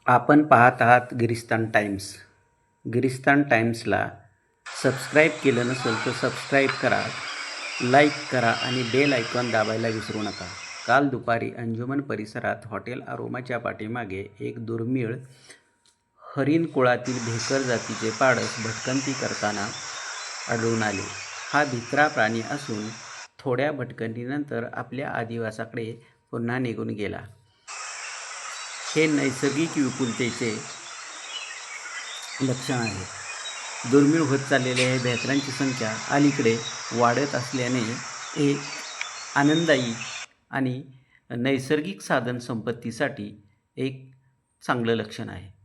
आपण पाहत आहात गिरीस्तान टाइम्स. गिरीस्तान टाइम्सला सबस्क्राईब केलं नसेल तर सबस्क्राईब करा, लाईक करा आणि बेल आयकॉन दाबायला विसरू नका. काल दुपारी अंजुमन परिसरात हॉटेल अरोमाच्या पाठीमागे एक दुर्मिळ हरिण कुळातील भेकर जातीचे पाडस भटकंती करताना आढळून आले. हा भित्रा प्राणी असून थोड्या भटकंतीनंतर आपल्या अधिवासाकडे पुन्हा निघून गेला. हे नैसर्गिक विपुलतेचे लक्षण आहे. दुर्मिळ होत चाललेल्या या भेकरांची संख्या अलीकडे वाढत असल्याने एक आनंददायी आणि नैसर्गिक साधन संपत्तीसाठी एक चांगलं लक्षण आहे.